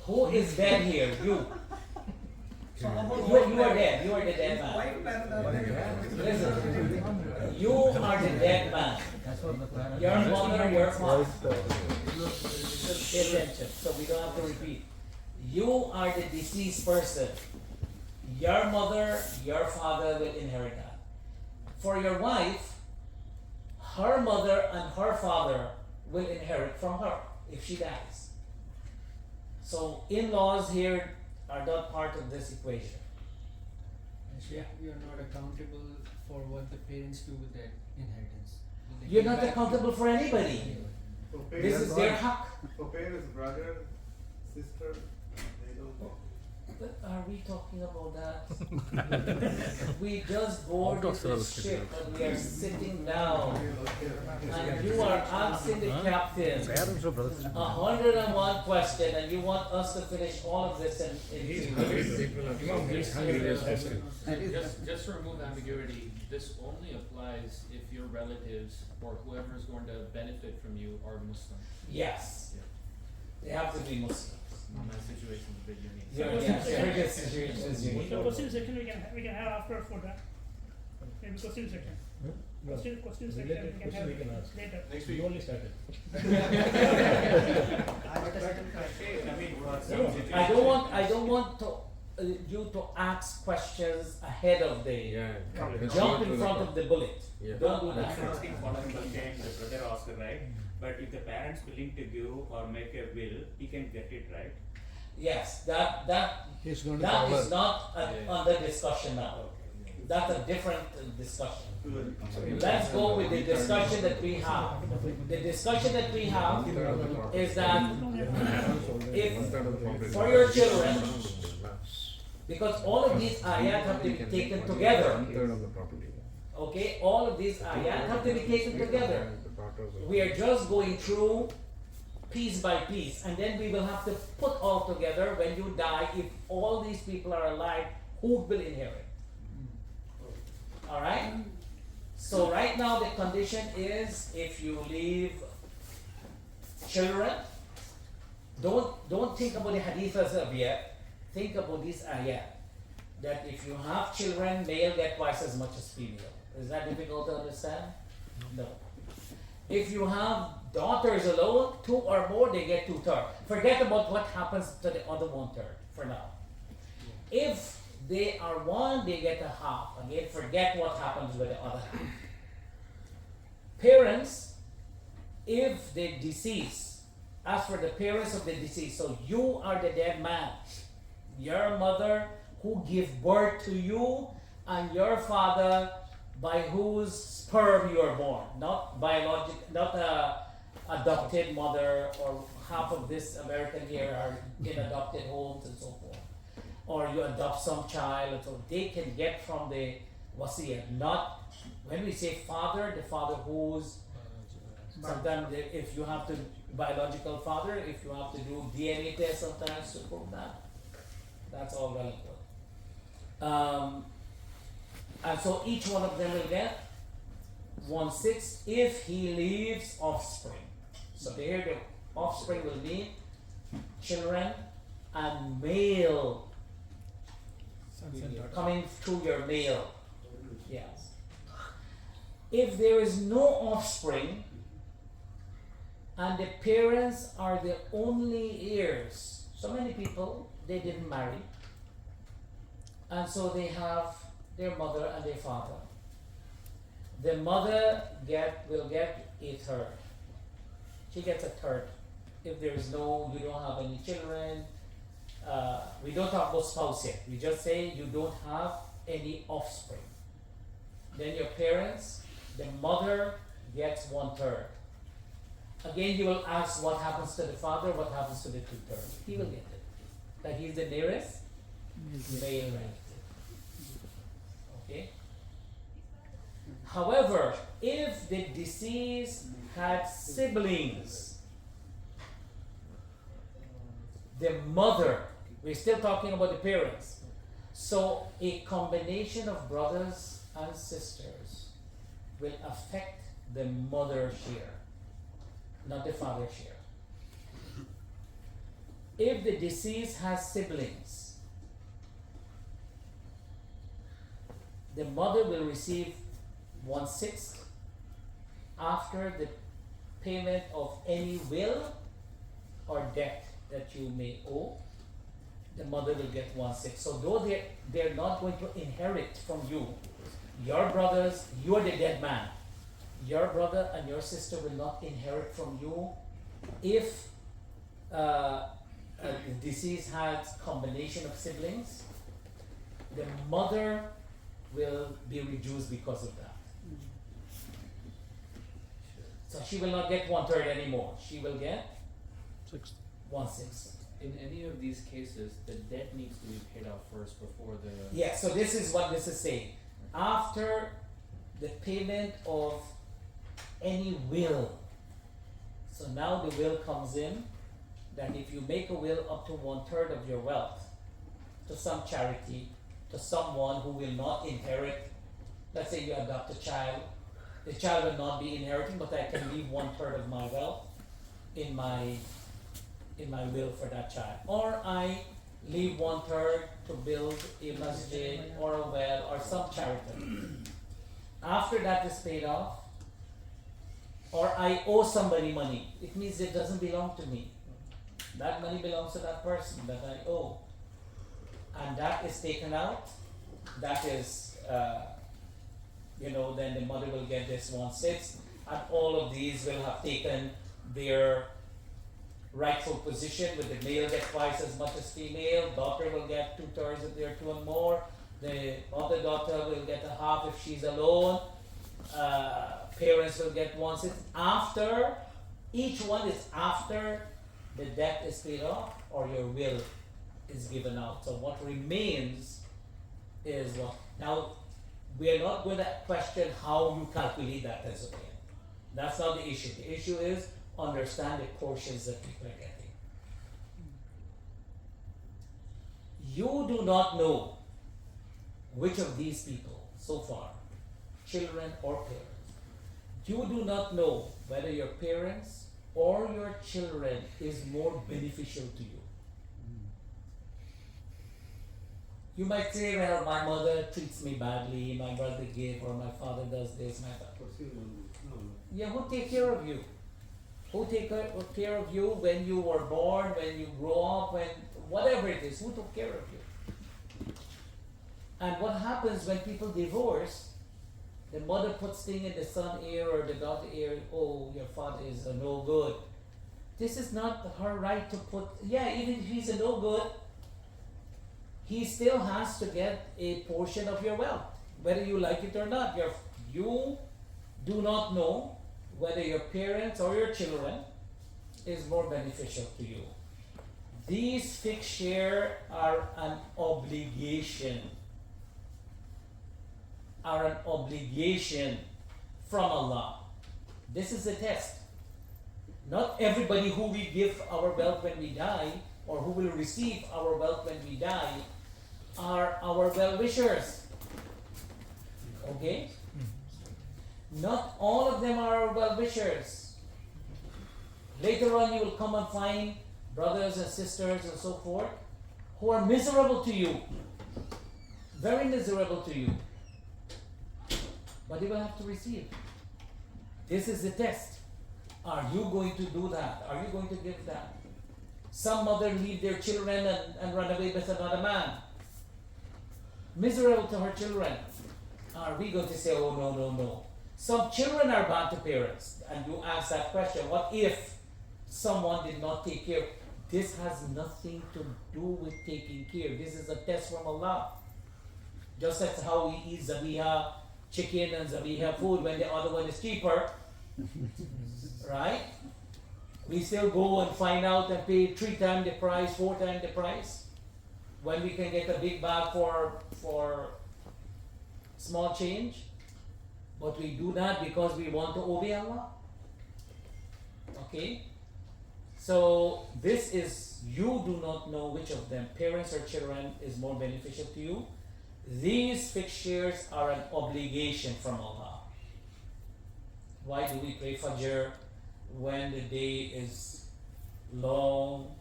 Who is dead here? You. So how about You are dead. You are the dead man. wife parent or parent? Listen, you are the dead man. Your mother, your father. Pay attention, so we don't have to repeat. You are the deceased person. Your mother, your father will inherit that. For your wife, her mother and her father will inherit from her if she dies. So in-laws here are not part of this equation. Actually, you are not accountable for what the parents do with their inheritance. Will they You're give not back- accountable for anybody. For This is their haq. For parents, brother, sister, they don't. But are we talking about that? We just boarded this ship and we are sitting down. And you are asking the captain 101 question and you want us to finish all of this in 2 years. Just to remove ambiguity, this only applies if your relatives or whoever is going to benefit from you are Muslim. Yes, Yeah. they have to be Muslims. My situation is a bit unique. Your situation is The unique. question section we can have after for that. Maybe question section. Question section we can have we can ask. later. Next We week. only started. I don't want to you to ask questions ahead of the jump in front of the bullet. Don't do I'm that. asking following question the brother asked, right? But if the parents willing to give or make a will, he can get it, right? Yes, that He's going to that cover. is not under discussion now. That's a different discussion. Let's go with the discussion that we have. The discussion that we have is that if for your children, because all of these ayat have to be taken together. Okay, all of these ayat have to be taken together. We are just going through piece by piece, and then we will have to put all together when you die. If all these people are alive, who will inherit? All right. So right now the condition is if you leave children, don't think about the hadith as of yet. Think about this ayat that if you have children, male get twice as much as female. Is that difficult to understand? No. If you have daughters alone, 2 or more, they get 2/3. Forget about what happens to the other 1/3 for now. If they are 1, they get a half. Again, forget what happens with the other half. Parents, if they decease, as for the parents of the deceased, so you are the dead man. Your mother who gave birth to you and your father by whose sperm you are born, not biologic, not a adopted mother, or half of this American here are in adopted homes and so forth, or you adopt some child, and so they can get from the wasiyah. Not when we say father, the father who's sometimes if you have to biological father, if you have to do DNA test sometimes to prove that, that's all well and good. And so each one of them will get 1/6 if he leaves offspring. So there the offspring will be children and male Sons and daughters. coming through your male. Yes. If there is no offspring and the parents are the only heirs, so many people they didn't marry, and so they have their mother and their father. The mother will get a third. She gets a third. If there is you don't have any children, we don't talk about spouse yet. We just say you don't have any offspring. Then your parents, the mother gets 1/3. Again, you will ask what happens to the father, what happens to the 2/3. He will get it. That he's the nearest male relative. Okay? However, if the deceased had siblings, the mother, we're still talking about the parents. So a combination of brothers and sisters will affect the mother share, not the father share. If the deceased has siblings, the mother will receive 1/6 after the payment of any will or debt that you may owe. The mother will get 1/6. So though they're not going to inherit from you, your brothers, you are the dead man. Your brother and your sister will not inherit from you if the deceased has combination of siblings. The mother will be reduced because of that. So she will not get 1/3 anymore. She will get 1/6. In any of these cases, the debt needs to be paid off first before the. Yeah, so this is what this is saying. After the payment of any will. So now the will comes in that if you make a will up to 1/3 of your wealth to some charity, to someone who will not inherit, let's say you adopt a child, the child will not be inheriting, but I can leave 1/3 of my wealth in my will for that child. Or I leave 1/3 to build a masjid or a well or some charity. After that is paid off, or I owe somebody money, it means it doesn't belong to me. That money belongs to that person that I owe. And that is taken out, that is, then the mother will get this 1/6, and all of these will have taken their rightful position, with the male get twice as much as female, daughter will get 2/3 if they're 2 and more, the other daughter will get a half if she's alone, parents will get 1/6. After, each one is after the debt is paid off or your will is given out. So what remains is what. Now, we are not going to question how you calculate that as a payment. That's not the issue. The issue is understand the portions that people are getting. You do not know which of these people so far, children or parents, you do not know whether your parents or your children is more beneficial to you. You might say, well, my mother treats me badly, my brother gave, or my father does this, my father. Yeah, who take care of you? Who take care of you when you were born, when you grow up, when whatever it is, who took care of you? And what happens when people divorce, the mother puts things in the son ear or the daughter ear, oh, your father is a no good. This is not her right to put, even if he's a no good, he still has to get a portion of your wealth, whether you like it or not. You do not know whether your parents or your children is more beneficial to you. These fixed share are an obligation. From Allah. This is a test. Not everybody who we give our wealth when we die, or who will receive our wealth when we die, are our well-wishers. Okay? Not all of them are our well-wishers. Later on you will come and find brothers and sisters and so forth who are miserable to you. Very miserable to you. But you will have to receive. This is the test. Are you going to do that? Are you going to give that? Some mother leave their children and run away with another man. Miserable to her children. Are we going to say, oh no, no, no? Some children are bad to parents. And you ask that question, what if someone did not take care? This has nothing to do with taking care. This is a test from Allah. Just as how we eat zabiha chicken and zabiha food when the other one is cheaper. Right? We still go and find out and pay 3 times the price, 4 times the price, when we can get a big bag for small change. But we do that because we want to obey Allah. Okay? So this is, you do not know which of them, parents or children, is more beneficial to you. These fixtures are an obligation from Allah. Why do we pray Fajr when the day is long?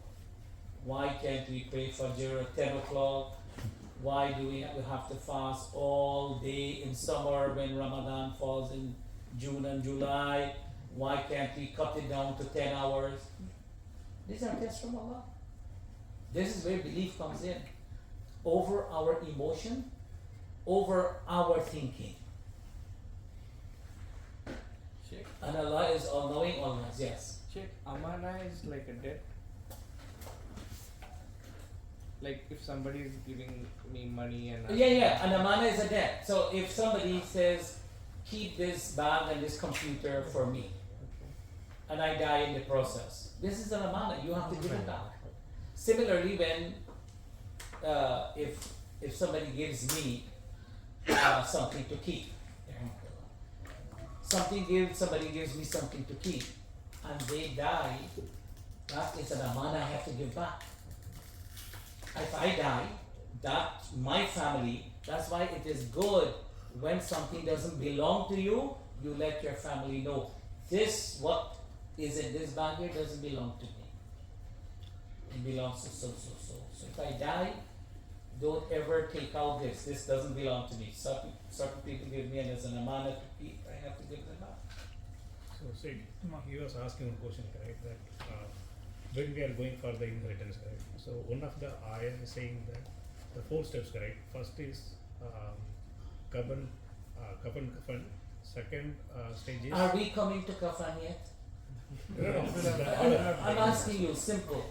Why can't we pray Fajr at 10 o'clock? Why do we have to fast all day in summer when Ramadan falls in June and July? Why can't we cut it down to 10 hours? These are tests from Allah. This is where belief comes in. Over our emotion, over our thinking. Sheikh, And Allah is all-knowing, all-wise. Yes. Sheikh, amana is like a debt. Like if somebody is giving me money and Yeah. An amana is a debt. So if somebody says, keep this bag and this computer for me, and I die in the process, this is an amana. You have to give it back. Similarly, when if somebody gives me something to keep, somebody gives me something to keep, and they die, that is an amana I have to give back. If I die, that my family, that's why it is good when something doesn't belong to you, you let your family know, this, what is in this bag here doesn't belong to me. It belongs to so. So if I die, don't ever take out this. This doesn't belong to me. Certain people give me, and as an amana to keep, I have to give them up. So, see, he was asking one question, correct? That when we are going for the inheritance, correct? So, one of the ayah is saying that the 4 steps, correct? First is kafan. Second stage is. Are we coming to kafan yet? No. I'm asking you, simple.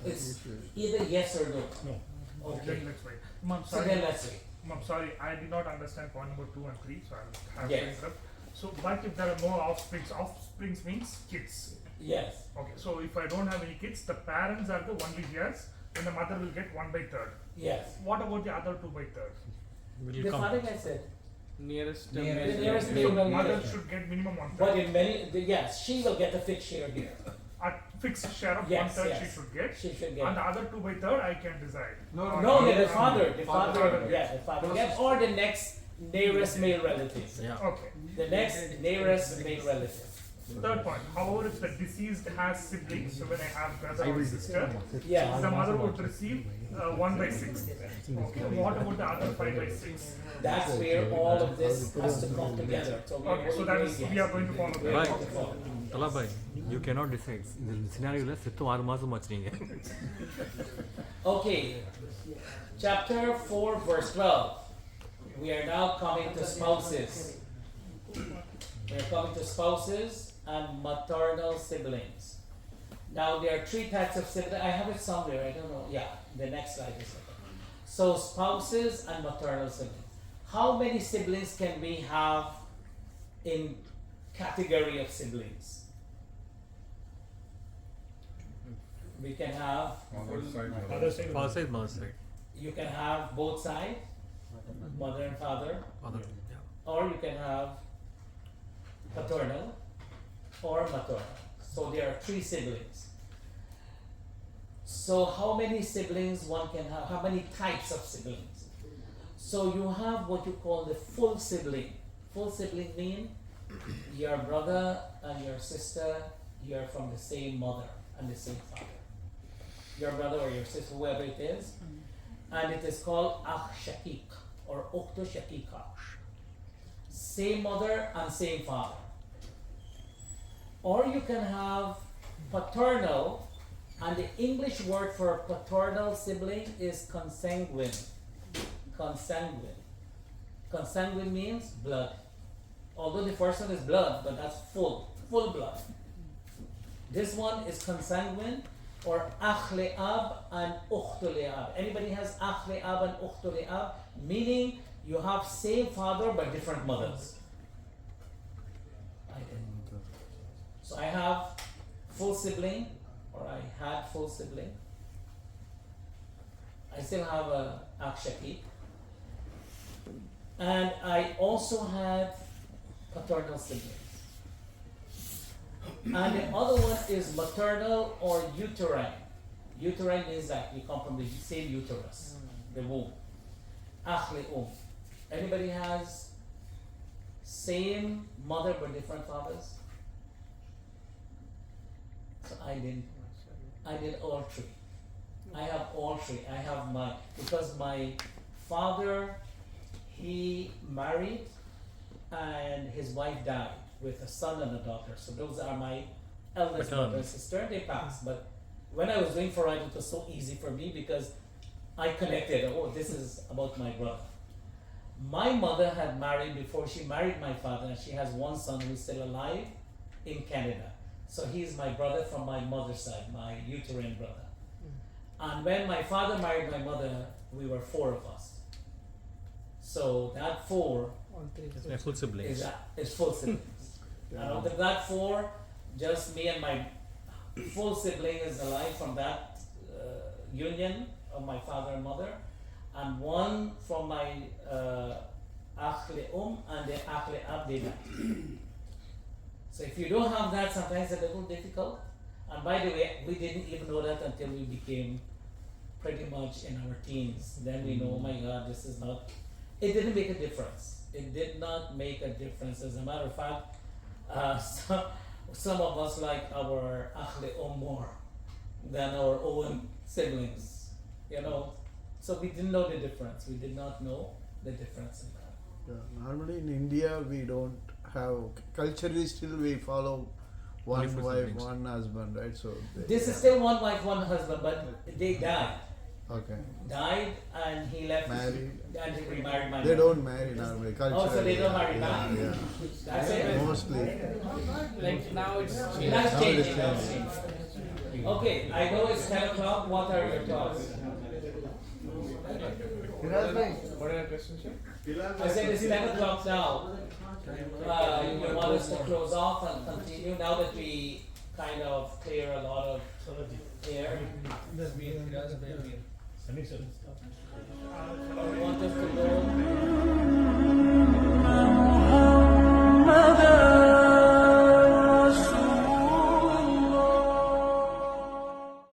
It's either yes or no. No. Okay. Then let's wait. Ma'am, So sorry. then let's wait. Ma'am, sorry, I did not understand point number 2 and 3, so I'll have Yes. to interrupt. So, but if there are no offsprings means kids. Yes. Okay, so if I don't have any kids, the parents are the only heirs, and the mother will get 1/3. Yes. What about the other 2/3? The father gets it. nearest The nearest So male the will mother get it. should get minimum 1/3. But in many, yes, she will get a fixed share here. A fixed share of Yes, 1/3 yes. she should get. She should get And the it. other 2/3 I can decide. No, the father, Father gets. the father gets, or the next nearest male relative. Okay. The next nearest male relative. Third point. However, if the deceased has siblings, so when I have brother or sister, Yes. the mother would receive 1/6. Okay. What about the other 5/6? That's where all of this has to come together. So we Okay, so that is we are going to follow we are that. going to follow. Talabai, you cannot decide. இந்த scenario செத்து 6 மாசம் ஆச்சுங்க. Okay, chapter 4, verse 12. We are now coming to spouses. We are coming to spouses and maternal siblings. Now there are 3 types of siblings. I have it somewhere. I don't know. Yeah, the next slide is okay. So spouses and maternal siblings. How many siblings can we have in category of siblings? We can have. Other side. Father side, mother side. You can have both sides, mother and father, Father, yeah. or you can have paternal or maternal. So there are 3 siblings. So how many siblings one can have? How many types of siblings? So you have what you call the full sibling. Full sibling mean your brother and your sister, you're from the same mother and the same father. Your brother or your sister, whoever it is. And it is called akh shakik or ukhtu shakika. Same mother and same father. Or you can have paternal, and the English word for paternal sibling is consanguine. Consanguine. Consanguine means blood. Although the first one is blood, but that's full blood. This one is consanguine, or akh li'ab and ukhtu li'ab. Anybody has akh li'ab and ukhtu li'ab? Meaning you have same father but different mothers. So I have full sibling, or I had full sibling. I still have a akh shakik. And I also had paternal siblings. And the other one is maternal or uterine. Uterine means that you come from the same uterus, the womb. Akh li'um. Anybody has same mother but different fathers? So I did all three. I have all three. I have because my father, he married and his wife died with a son and a daughter. So those are my eldest brother and sister. They passed. But when I was doing Faraj, it was so easy for me because I connected. Oh, this is about my brother. My mother had married before she married my father, and she has one son who's still alive in Canada. So he's my brother from my mother's side, my uterine brother. And when my father married my mother, we were 4 of us. So that 4 It's full siblings. is full siblings. And out of that 4, just me and my full sibling is alive from that union of my father and mother, and 1 from my akh li'um and the akh li'ab they died. So if you don't have that, sometimes it's a little difficult. And by the way, we didn't even know that until we became pretty much in our teens. Then we know, oh my God, this is not. It didn't make a difference. It did not make a difference. As a matter of fact, some of us like our akh li'um more than our own siblings. You know, so we didn't know the difference. We did not know the difference in that. Yeah, normally in India we don't have, culturally still we follow one Different wife, siblings. one husband, right? So This is still 1 wife, 1 husband, but they died. okay. Died and he left. Married. And he remarried my They mother. don't marry normally. Culturally, Oh, so they don't marry back. Yeah, That's it. mostly. Like now it's changed. That's Now it is changing. That's changing. Okay, I know it's 10 o'clock. What are your thoughts? What are your questions, sir? I said it's 10 o'clock now. You want us to close off and continue now that we kind of clear a lot of air? Sunny sir.